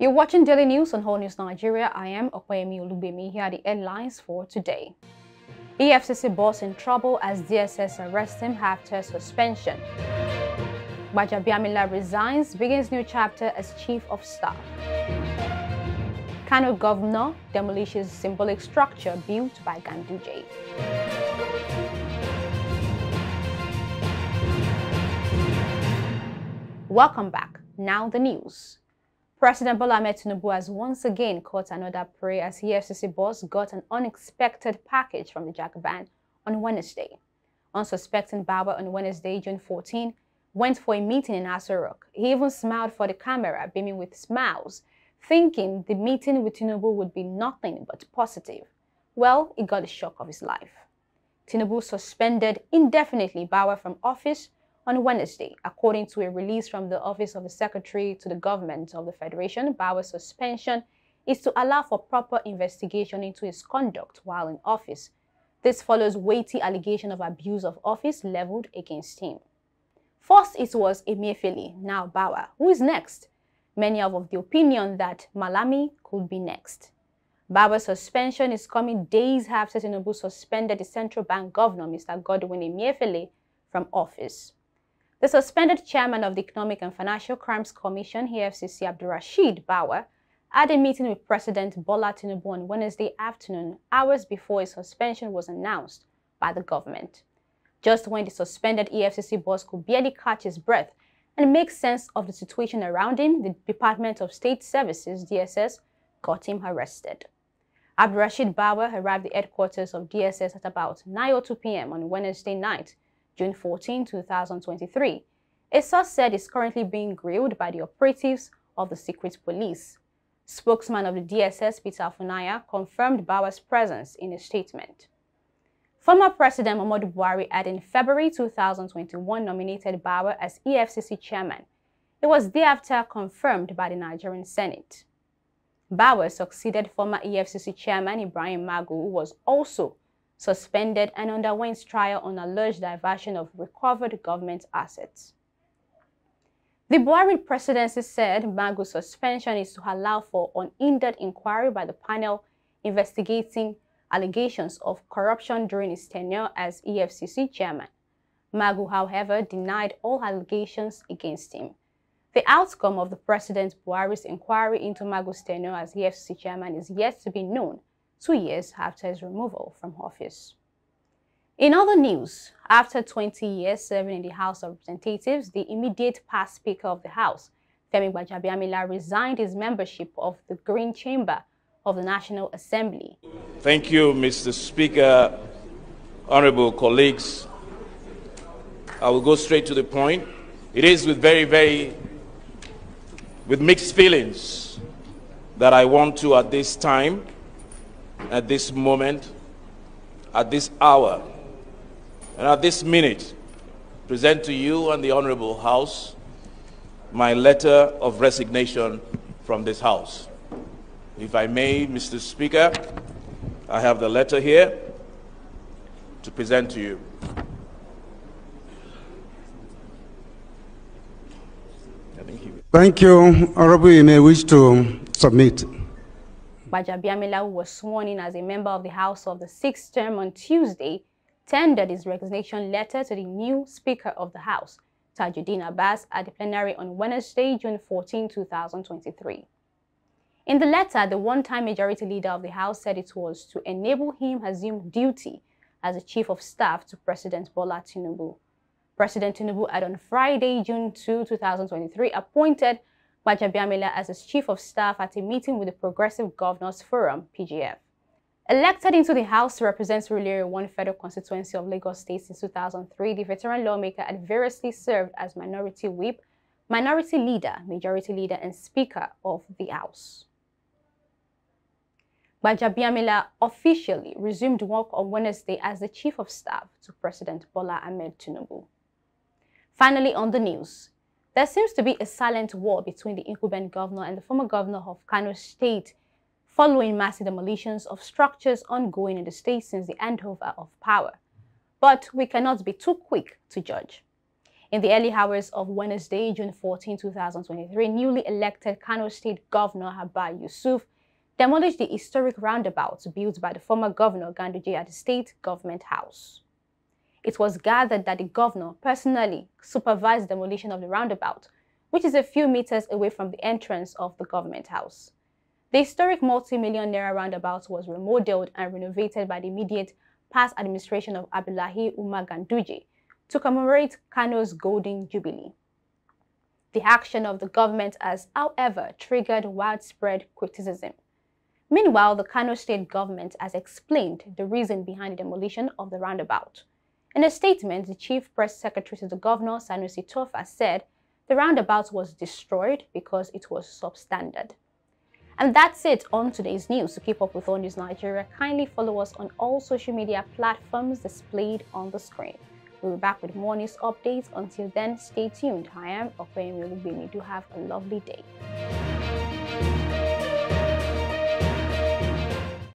You're watching Daily News on Allnews Nigeria. I am Okwayemi Olubemi. Here are the headlines for today. EFCC boss in trouble as DSS arrests him after suspension. GBAJABIAMILA resigns, begins new chapter as Chief of Staff. Kano governor demolishes symbolic structure built by GANDUJE. Welcome back. Now the news. President Bola Tinubu has once again caught another prey as EFCC boss got an unexpected package from the Jagaban on Wednesday. Unsuspecting Bawa on Wednesday, June 14, went for a meeting in Aso Rock. He even smiled for the camera, beaming with smiles, thinking the meeting with Tinubu would be nothing but positive. Well, he got the shock of his life. Tinubu suspended indefinitely Bawa from office on Wednesday. According to a release from the Office of the Secretary to the Government of the Federation, Bawa's suspension is to allow for proper investigation into his conduct while in office. This follows weighty allegation of abuse of office leveled against him. First, it was Emefiele, now Bawa. Who is next? Many are of the opinion that Malami could be next. Bawa's suspension is coming days after Tinubu suspended the central bank governor, Mr. Godwin Emefiele, from office. The suspended chairman of the Economic and Financial Crimes Commission, EFCC, Abdulrasheed Bawa, had a meeting with President Bola Tinubu on Wednesday afternoon, hours before his suspension was announced by the government. Just when the suspended EFCC boss could barely catch his breath and make sense of the situation around him, the Department of State Services, DSS, got him arrested. Abdulrasheed Bawa arrived at the headquarters of DSS at about 9:02 p.m. on Wednesday night, June 14, 2023. A source said is currently being grilled by the operatives of the secret police. Spokesman of the DSS, Peter Funaya, confirmed Bawa's presence in a statement. Former President Muhammadu Buhari had in February 2021 nominated Bawa as EFCC chairman. It was thereafter confirmed by the Nigerian Senate. Bawa succeeded former EFCC chairman Ibrahim Magu, who was also suspended and underwent trial on alleged diversion of recovered government assets. The Buhari presidency said Magu's suspension is to allow for unhindered inquiry by the panel investigating allegations of corruption during his tenure as EFCC chairman. Magu, however, denied all allegations against him. The outcome of the President Buhari's inquiry into Magu's tenure as EFCC chairman is yet to be known 2 years after his removal from office. In other news, after 20 years serving in the House of Representatives, the immediate past Speaker of the House, GBAJABIAMILA, resigned his membership of the Green Chamber of the National Assembly. Thank you, Mr. Speaker, honorable colleagues. I will go straight to the point. It is with with mixed feelings that I want to, at this time, at this moment, at this hour, and at this minute, present to you and the Honorable House my letter of resignation from this House. If I may, Mr. Speaker, I have the letter here to present to you. Thank you, Honorable. You may wish to submit. GBAJABIAMILA, who was sworn in as a member of the House of the 6th term on Tuesday, tendered his resignation letter to the new Speaker of the House, Tajuddin Abbas, at the plenary on Wednesday, June 14, 2023. In the letter, the one-time majority leader of the House said it was to enable him assume duty as the Chief of Staff to President Bola Tinubu. President Tinubu had on Friday, June 2, 2023, appointed GBAJABIAMILA as his Chief of Staff at a meeting with the Progressive Governors Forum, PGF. Elected into the House to represent Surulere 1 Federal Constituency of Lagos State since 2003, the veteran lawmaker had variously served as Minority Whip, Minority Leader, Majority Leader, and Speaker of the House. GBAJABIAMILA officially resumed work on Wednesday as the Chief of Staff to President Bola Ahmed Tinubu. Finally, on the news, there seems to be a silent war between the incumbent governor and the former governor of Kano State following massive demolitions of structures ongoing in the state since the handover of power. But we cannot be too quick to judge. In the early hours of Wednesday, June 14, 2023, newly elected Kano State Governor Abba Yusuf demolished the historic roundabout built by the former governor Ganduje at the state government house. It was gathered that the governor personally supervised demolition of the roundabout, which is a few meters away from the entrance of the government house. The historic multi-million naira roundabout was remodeled and renovated by the immediate past administration of Abdullahi Umar Ganduje to commemorate Kano's Golden Jubilee. The action of the government has, however, triggered widespread criticism. Meanwhile, the Kano state government has explained the reason behind the demolition of the roundabout. In a statement, the chief press secretary to the governor, Sanusi Tofa, said the roundabout was destroyed because it was substandard. And that's it on today's news. To keep up with Allnews Nigeria, kindly follow us on all social media platforms displayed on the screen. We'll be back with more news updates. Until then, stay tuned. I am Opeyemi Olubimi. Do have a lovely day.